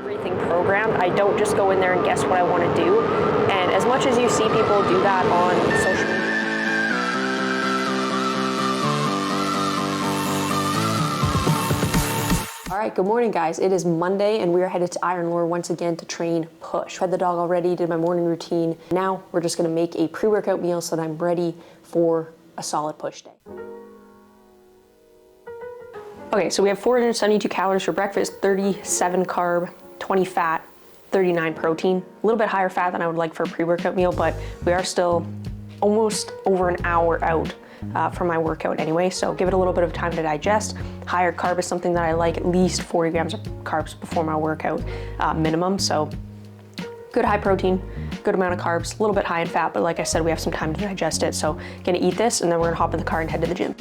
Everything programmed. I don't just go in there and guess what I want to do. And as much as you see people do that on social media. All right, good morning, guys. It is Monday, and we are headed to Iron Lore once again to train push. Fed the dog already, did my morning routine. Now we're just gonna make a pre-workout meal so that I'm ready for a solid push day. Okay, so we have 472 calories for breakfast, 37 carb, 20 fat, 39 protein. A little bit higher fat than I would like for a pre-workout meal, but we are still almost over an hour out from my workout anyway, so give it a little bit of time to digest. Higher carb is something that I like, at least 40 grams of carbs before my workout minimum, so good high protein, good amount of carbs, a little bit high in fat, but like I said, we have some time to digest it, so gonna eat this and then we're gonna hop in the car and head to the gym.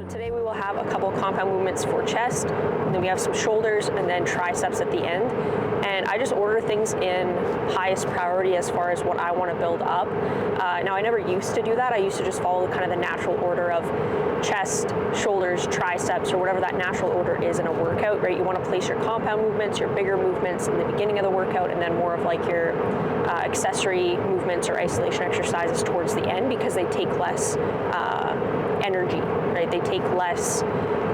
Today we will have a couple compound movements for chest, and then we have some shoulders and then triceps at the end. And I just order things in highest priority as far as what I want to build up. Now I never used to do that. I used to just follow kind of the natural order of chest, shoulders, triceps, or whatever that natural order is in a workout, right? You want to place your compound movements, your bigger movements in the beginning of the workout, and then more of like your accessory movements or isolation exercises towards the end, because they take less energy, right? They take less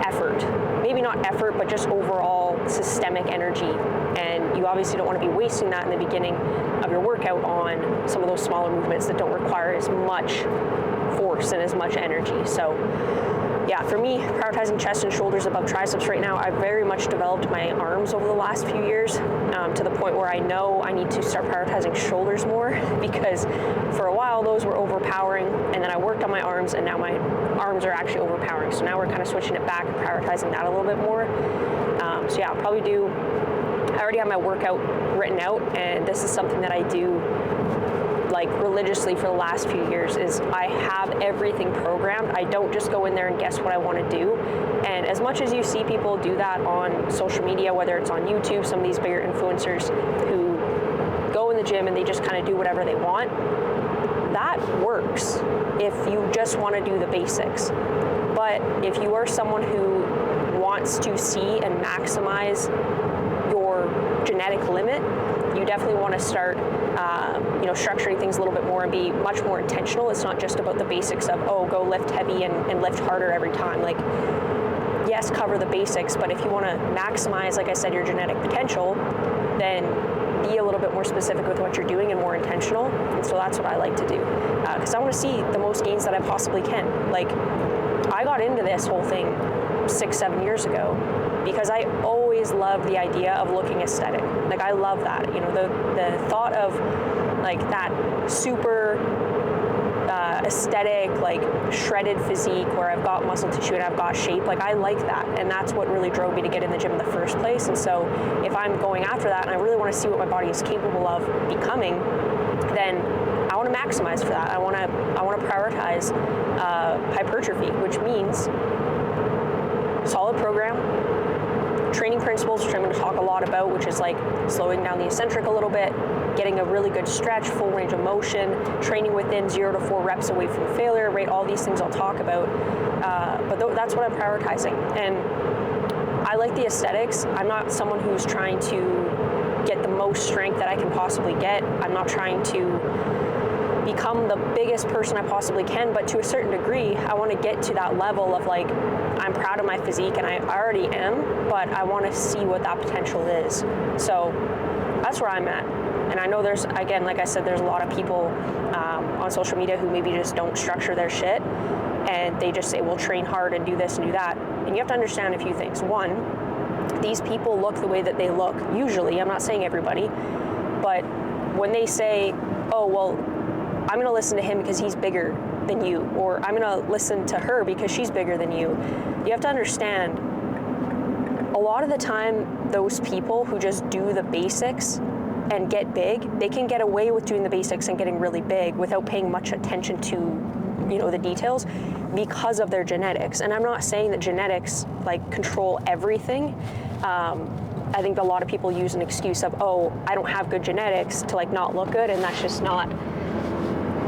effort. Maybe not effort, but just overall systemic energy. And you obviously don't want to be wasting that in the beginning of your workout on some of those smaller movements that don't require as much force and as much energy. So yeah, for me, prioritizing chest and shoulders above triceps right now, I've very much developed my arms over the last few years to the point where I know I need to start prioritizing shoulders more, because for a while those were overpowering, and then I worked on my arms and now my arms are actually overpowering. So now we're kind of switching it back and prioritizing that a little bit more. So yeah, I'll probably do, I already have my workout written out, and this is something that I do like religiously for the last few years, is I have everything programmed. I don't just go in there and guess what I want to do. And as much as you see people do that on social media, whether it's on YouTube, some of these bigger influencers who go in the gym and they just kind of do whatever they want, that works if you just want to do the basics. But if you are someone who wants to see and maximize your genetic limit, you definitely want to start structuring things a little bit more and be much more intentional. It's not just about the basics of, oh, go lift heavy and lift harder every time. Like, yes, cover the basics, but if you want to maximize, like I said, your genetic potential, then be a little bit more specific with what you're doing and more intentional. And so that's what I like to do, because I want to see the most gains that I possibly can. Like, I got into this whole thing 6-7 years ago because I always loved the idea of looking aesthetic. Like, I love that, you know, the thought of like that super aesthetic, like shredded physique where I've got muscle tissue and I've got shape. Like, I like that, and that's what really drove me to get in the gym in the first place. And so if I'm going after that and I really want to see what my body is capable of becoming, then I want to maximize for that. I want to prioritize hypertrophy, which means solid program, training principles, which I'm going to talk a lot about, which is like slowing down the eccentric a little bit, getting a really good stretch, full range of motion, training within 0 to 4 reps away from failure, right? All these things I'll talk about, but that's what I'm prioritizing. And I like the aesthetics. I'm not someone who's trying to get the most strength that I can possibly get. I'm not trying to become the biggest person I possibly can, but to a certain degree, I want to get to that level of like, I'm proud of my physique, and I already am, but I want to see what that potential is. So that's where I'm at. And I know there's, again, like I said, there's a lot of people on social media who maybe just don't structure their shit, and they just say, well, train hard and do this and do that. And you have to understand a few things. One, these people look the way that they look, usually, I'm not saying everybody, but when they say, oh, well, I'm going to listen to him because he's bigger than you, or I'm going to listen to her because she's bigger than you. You have to understand, a lot of the time, those people who just do the basics and get big, they can get away with doing the basics and getting really big without paying much attention to, you know, the details because of their genetics. And I'm not saying that genetics like control everything. I think a lot of people use an excuse of, oh, I don't have good genetics to like not look good, and that's just not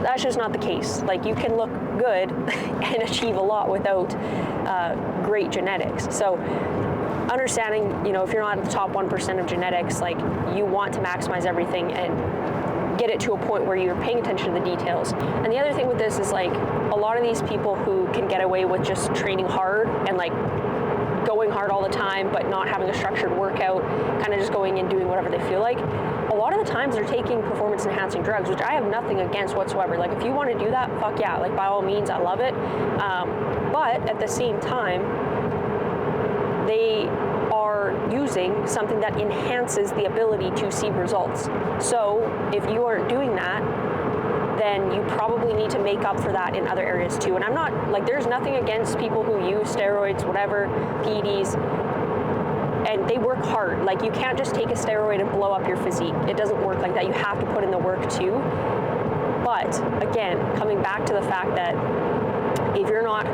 that's just not the case. Like, you can look good and achieve a lot without great genetics. So understanding, if you're not the top 1% of genetics, like, you want to maximize everything and get it to a point where you're paying attention to the details. And the other thing with this is, like, a lot of these people who can get away with just training hard and, like, going hard all the time but not having a structured workout, kind of just going and doing whatever they feel like, a lot of the times they're taking performance enhancing drugs, which I have nothing against whatsoever. Like, if you want to do that, fuck yeah, like, by all means, I love it. But at the same time, they are using something that enhances the ability to see results. So if you aren't doing that, then you probably need to make up for that in other areas too. And I'm not, like, there's nothing against people who use steroids, whatever, PEDs, and they work hard. Like, you can't just take a steroid and blow up your physique. It doesn't work like that. You have to put in the work too. But again, coming back to the fact that if you're not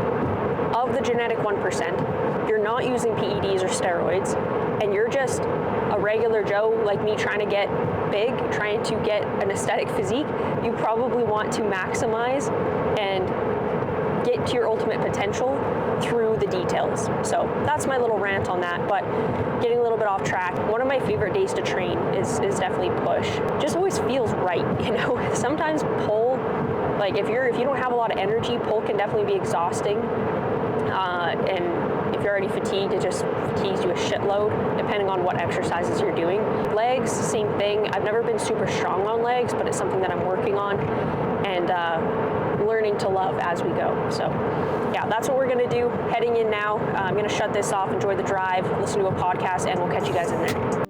of the genetic 1%, you're not using PEDs or steroids, and you're just a regular Joe like me trying to get big, trying to get an aesthetic physique, you probably want to maximize and get to your ultimate potential through the details. So that's my little rant on that, but getting a little bit off track. One of my favorite days to train is definitely push. Just always feels right, Sometimes pull, like, if you don't have a lot of energy, pull can definitely be exhausting. And if you're already fatigued, it just fatigues you a shitload, depending on what exercises you're doing. Legs, same thing. I've never been super strong on legs, but it's something that I'm working on and learning to love as we go. So yeah, that's what we're gonna do. Heading in now. I'm gonna shut this off, enjoy the drive, listen to a podcast, and we'll catch you guys in there.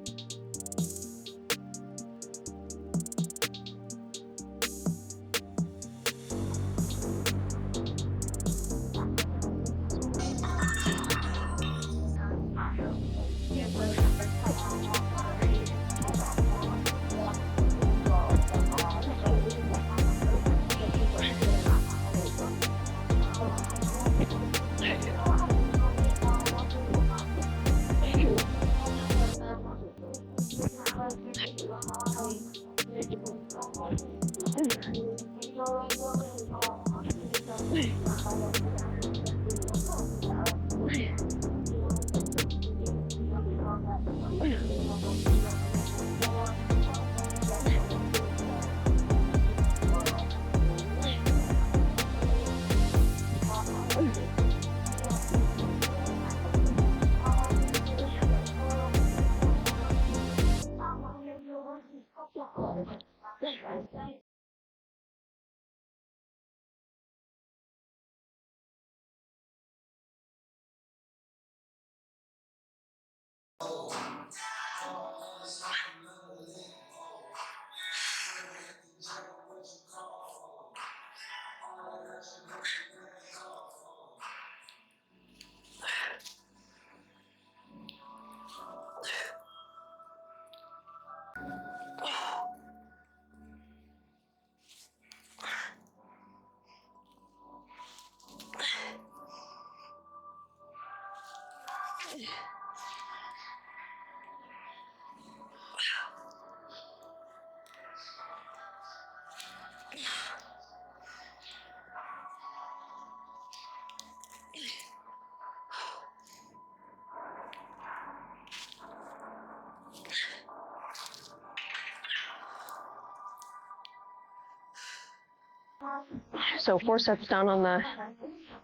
So 4 sets down on the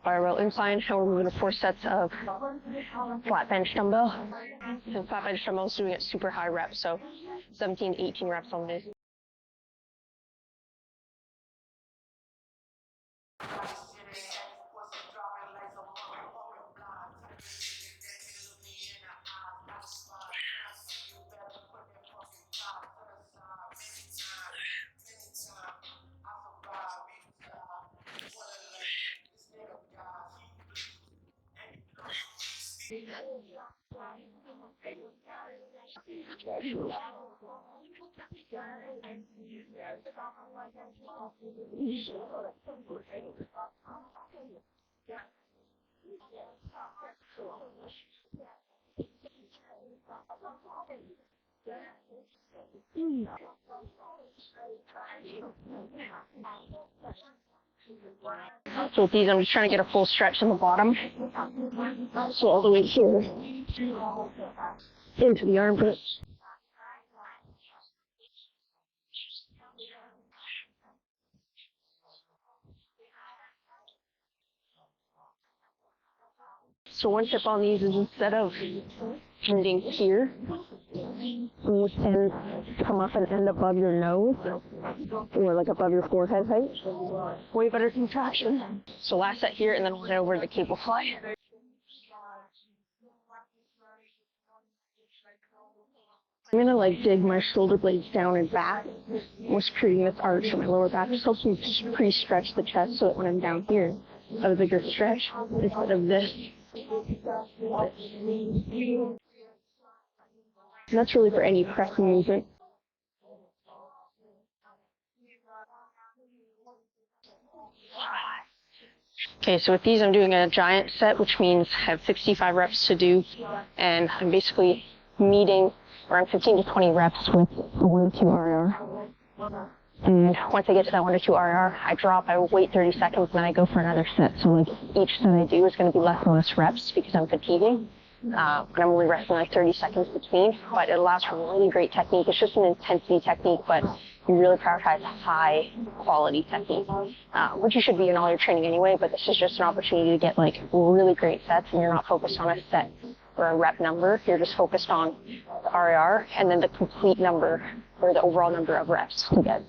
barbell incline, and we're moving to 4 sets of flat bench dumbbell. And flat bench dumbbell is doing it super high reps, so 17, 18 reps on this. So with these, I'm just trying to get a full stretch in the bottom. So all the way here into the armpit. So one tip on these is instead of ending here, you can come up and end above your nose or like above your forehead height. Way better contraction. So last set here, and then we'll head over to the cable fly. I'm gonna like dig my shoulder blades down and back, almost creating this arch in my lower back. Just helps me pre-stretch the chest so that when I'm down here, I have a bigger stretch instead of this. And that's really for any press movement. Okay, so with these I'm doing a giant set, which means I have 65 reps to do, and I'm basically meeting around 15 to 20 reps with a 1 to 2 RR. And once I get to that 1 to 2 RR, I drop, I wait 30 seconds, and then I go for another set. So like each set I do is going to be less and less reps because I'm fatiguing. And I'm only resting like 30 seconds between, but it allows for really great technique. It's just an intensity technique, but you really prioritize high quality technique, which you should be in all your training anyway, but this is just an opportunity to get like really great sets, and you're not focused on a set or a rep number. You're just focused on the RAR and then the complete number or the overall number of reps to get.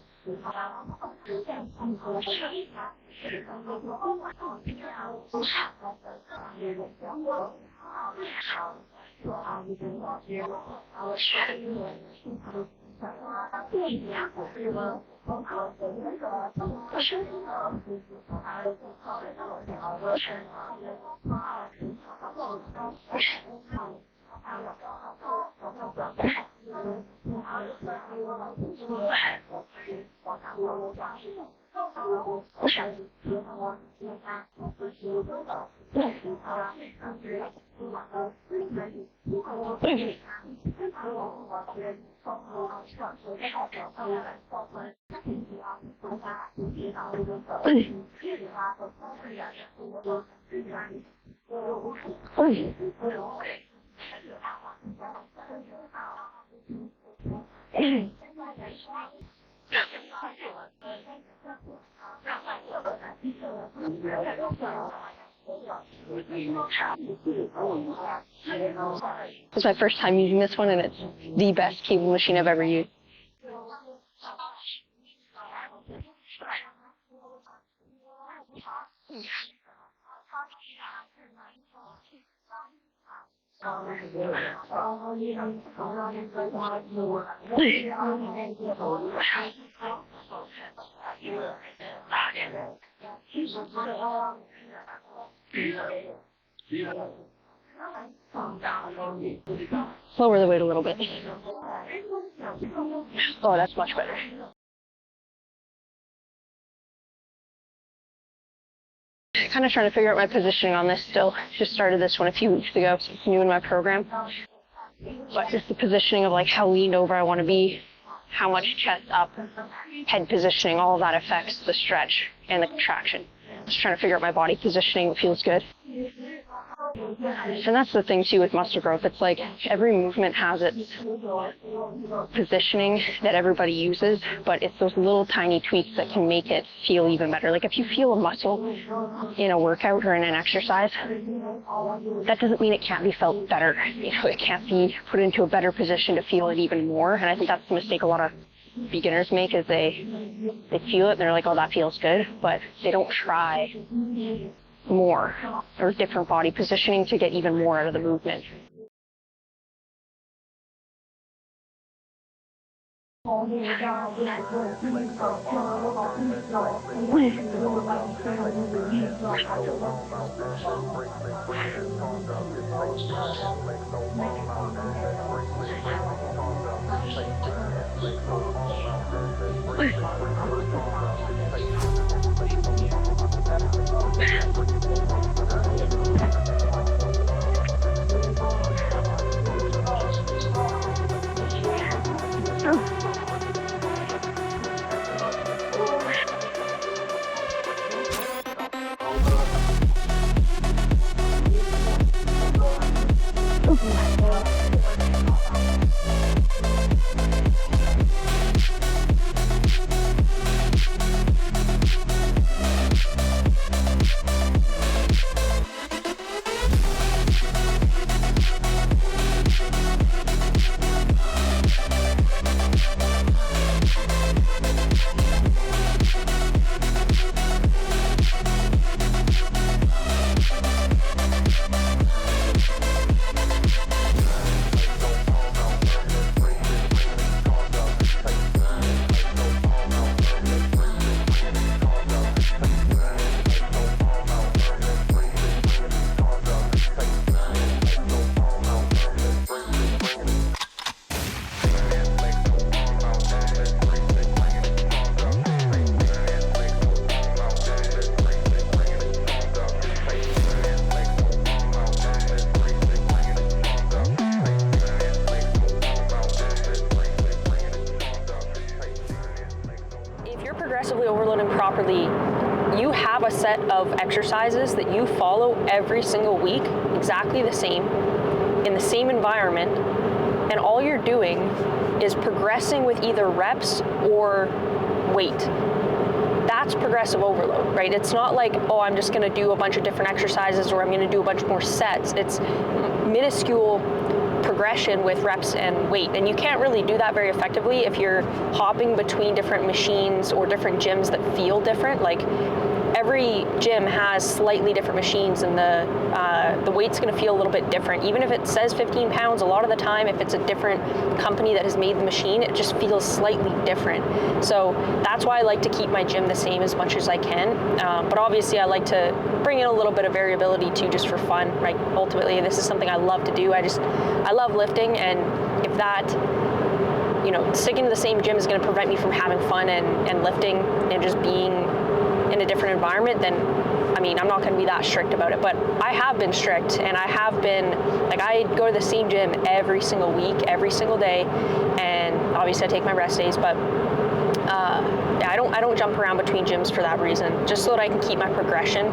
It's my first time using this one, and it's the best cable machine I've ever used. Lower the weight a little bit. Oh, that's much better. Kind of trying to figure out my positioning on this still. Just started this one a few weeks ago, so it's new in my program. But just the positioning of like how leaned over I want to be, how much chest up, head positioning, all of that affects the stretch and the contraction. Just trying to figure out my body positioning, what feels good. And that's the thing too with muscle growth. It's like every movement has its positioning that everybody uses, but it's those little tiny tweaks that can make it feel even better. Like if you feel a muscle in a workout or in an exercise, that doesn't mean it can't be felt better. You know, it can't be put into a better position to feel it even more. And I think that's the mistake a lot of beginners make, is they feel it and they're like, oh, that feels good, but they don't try more or different body positioning to get even more out of the movement. you have a set of exercises that you follow every single week, exactly the same, in the same environment, and all you're doing is progressing with either reps or weight. That's progressive overload, right? It's not like, oh, I'm just gonna do a bunch of different exercises or I'm gonna do a bunch more sets. It's minuscule progression with reps and weight. And you can't really do that very effectively if you're hopping between different machines or different gyms that feel different. Like, every gym has slightly different machines, and the weight's going to feel a little bit different. Even if it says 15 pounds, a lot of the time, if it's a different company that has made the machine, it just feels slightly different. So that's why I like to keep my gym the same as much as I can. But obviously, I like to bring in a little bit of variability too, just for fun. Right? Ultimately, this is something I love to do. I love lifting, and if that, sticking to the same gym is going to prevent me from having fun and lifting and just being in a different environment, then I'm not going to be that strict about it. But I have been strict, and I have been, like, I go to the same gym every single week, every single day, and obviously I take my rest days, but I don't jump around between gyms for that reason, just so that I can keep my progression,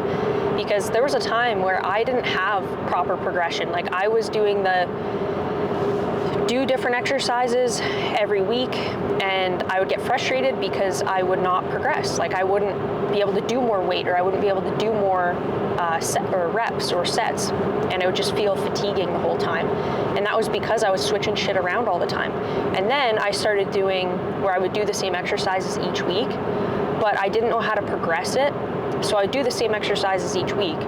because there was a time where I didn't have proper progression. Like, I was doing do different exercises every week, and I would get frustrated because I would not progress. Like, I wouldn't be able to do more weight, or I wouldn't be able to do more reps or sets, and it would just feel fatiguing the whole time. And that was because I was switching shit around all the time. And then I started doing where I would do the same exercises each week, but I didn't know how to progress it. So I'd do the same exercises each week,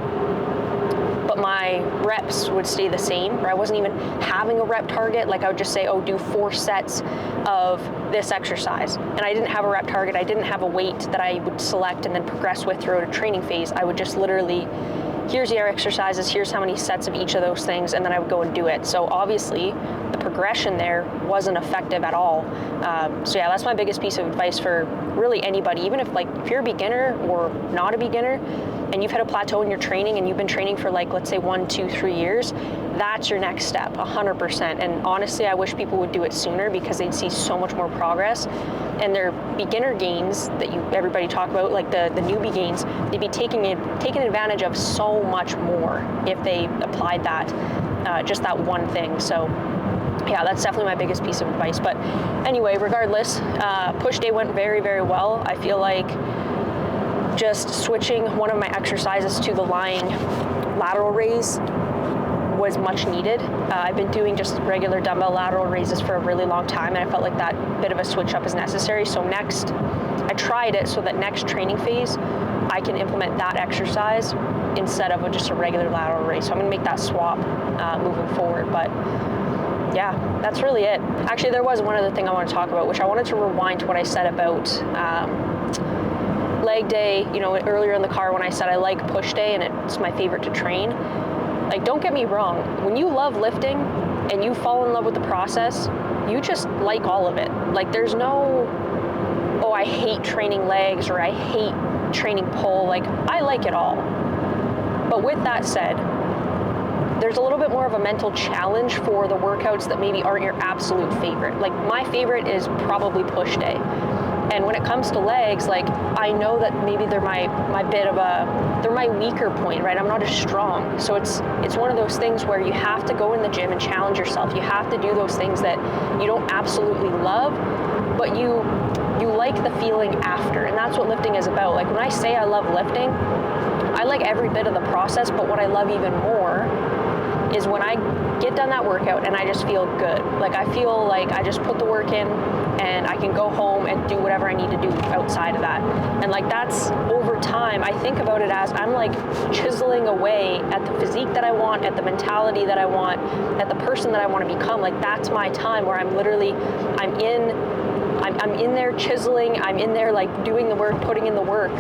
but my reps would stay the same, or I wasn't even having a rep target. Like, I would just say, oh, do 4 sets of this exercise. And I didn't have a rep target. I didn't have a weight that I would select and then progress with throughout a training phase. I would just literally, here's your exercises, here's how many sets of each of those things, and then I would go and do it. So obviously, the progression there wasn't effective at all. So yeah, that's my biggest piece of advice for really anybody, even if you're a beginner or not a beginner, and you've hit a plateau in your training and you've been training for, like, let's say 1, 2, 3 years, that's your next step, 100%. And honestly, I wish people would do it sooner, because they'd see so much more progress. And their beginner gains that everybody talk about, like the newbie gains, they'd be taking advantage of so much more if they applied that, just that one thing. So yeah, that's definitely my biggest piece of advice. But anyway, regardless, push day went very, very well. I feel like just switching one of my exercises to the lying lateral raise was much needed. I've been doing just regular dumbbell lateral raises for a really long time, and I felt like that bit of a switch up is necessary. So next, I tried it so that next training phase, I can implement that exercise instead of just a regular lateral raise. So I'm gonna make that swap moving forward. But yeah, that's really it. Actually, there was one other thing I want to talk about, which I wanted to rewind to what I said about leg day, earlier in the car when I said I like push day and it's my favorite to train. Like, don't get me wrong, when you love lifting and you fall in love with the process, you just like all of it. Like, there's no, oh, I hate training legs or I hate training pull. Like, I like it all. But with that said, there's a little bit more of a mental challenge for the workouts that maybe aren't your absolute favorite. Like, my favorite is probably push day. And when it comes to legs, like, I know that maybe they're they're my weaker point, right? I'm not as strong. So it's one of those things where you have to go in the gym and challenge yourself. You have to do those things that you don't absolutely love, but you like the feeling after. And that's what lifting is about. Like, when I say I love lifting, I like every bit of the process, but what I love even more is when I get done that workout and I just feel good. Like, I feel like I just put the work in and I can go home and do whatever I need to do outside of that. And like, that's over time, I think about it as I'm like chiseling away at the physique that I want, at the mentality that I want, at the person that I want to become. Like, that's my time where I'm in there chiseling, I'm in there like doing the work, putting in the work,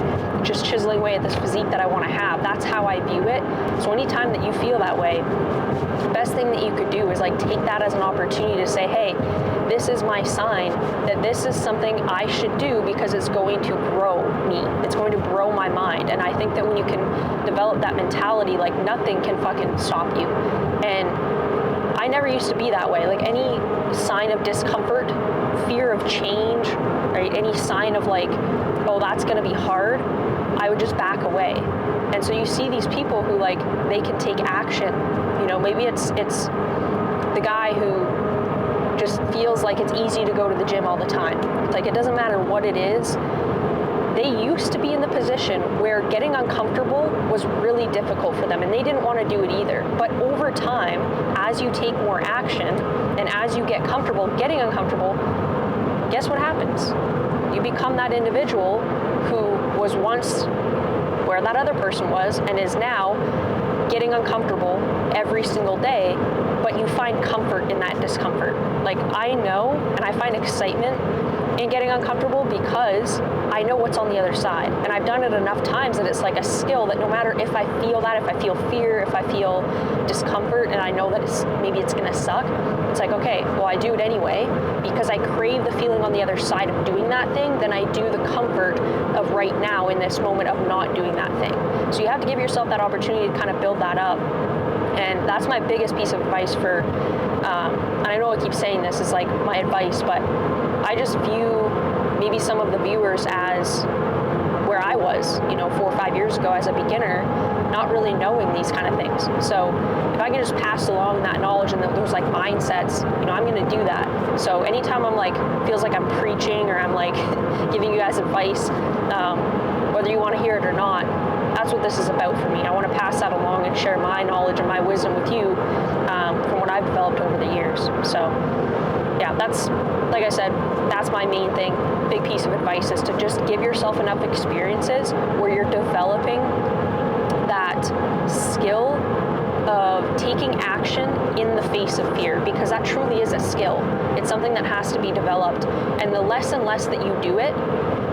just chiseling away at this physique that I want to have. That's how I view it. So anytime that you feel that way, the best thing that you could do is like take that as an opportunity to say, hey, this is my sign that this is something I should do because it's going to grow me. It's going to grow my mind. And I think that when you can develop that mentality, like nothing can fucking stop you. And I never used to be that way. Like, any sign of discomfort, fear of change, right? Any sign of like, oh, that's gonna be hard, I would just back away. And so you see these people who like, they can take action. You know, maybe it's the guy who just feels like it's easy to go to the gym all the time. It's like, it doesn't matter what it is. They used to be in the position where getting uncomfortable was really difficult for them, and they didn't want to do it either. But over time, as you take more action and as you get comfortable getting uncomfortable, guess what happens? You become that individual who was once where that other person was and is now getting uncomfortable every single day, but you find comfort in that discomfort. Like, I know, and I find excitement in getting uncomfortable because I know what's on the other side. And I've done it enough times that it's like a skill that no matter if I feel that, if I feel fear, if I feel discomfort, and I know that maybe it's gonna suck, it's like, okay, well, I do it anyway because I crave the feeling on the other side of doing that thing, then I do the comfort of right now in this moment of not doing that thing. So you have to give yourself that opportunity to kind of build that up. And that's my biggest piece of advice for, and I know I keep saying this is like my advice, but I just view maybe some of the viewers as where I was, 4 or 5 years ago as a beginner, not really knowing these kind of things. So if I can just pass along that knowledge and those like mindsets, I'm going to do that. So anytime I'm like, feels like I'm preaching or I'm like giving you guys advice, whether you want to hear it or not, that's what this is about for me. I want to pass that along and share my knowledge and my wisdom with you from what I've developed over the years. So yeah, that's, like I said, that's my main thing. Big piece of advice is to just give yourself enough experiences where you're developing that skill of taking action in the face of fear, because that truly is a skill. It's something that has to be developed. And the less and less that you do it,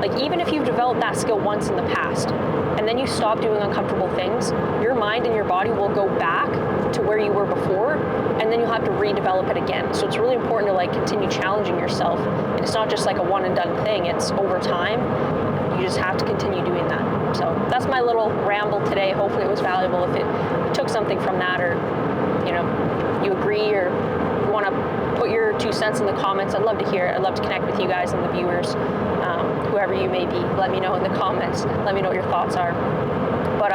like even if you've developed that skill once in the past, and then you stop doing uncomfortable things, your mind and your body will go back to where you were before, and then you'll have to redevelop it again. So it's really important to like continue challenging yourself. And it's not just like a one and done thing, it's over time. You just have to continue doing that. So that's my little ramble today. Hopefully it was valuable. If it took something from that, or you agree, or you want to put your 2 cents in the comments, I'd love to hear it. I'd love to connect with you guys and the viewers, whoever you may be. Let me know in the comments. Let me know what your thoughts are. But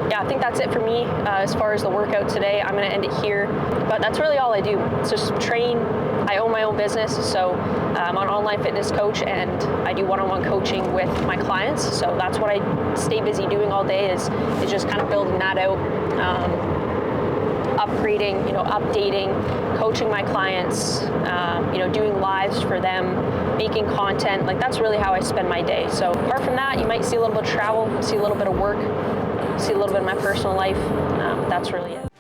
yeah, I think that's it for me as far as the workout today. I'm going to end it here. But that's really all I do. It's just train. I own my own business, so I'm an online fitness coach, and I do one-on-one coaching with my clients. So that's what I stay busy doing all day is just kind of building that out, upgrading, updating, coaching my clients, doing lives for them, making content. Like, that's really how I spend my day. So apart from that, you might see a little bit of travel, see a little bit of work, see a little bit of my personal life. That's really it.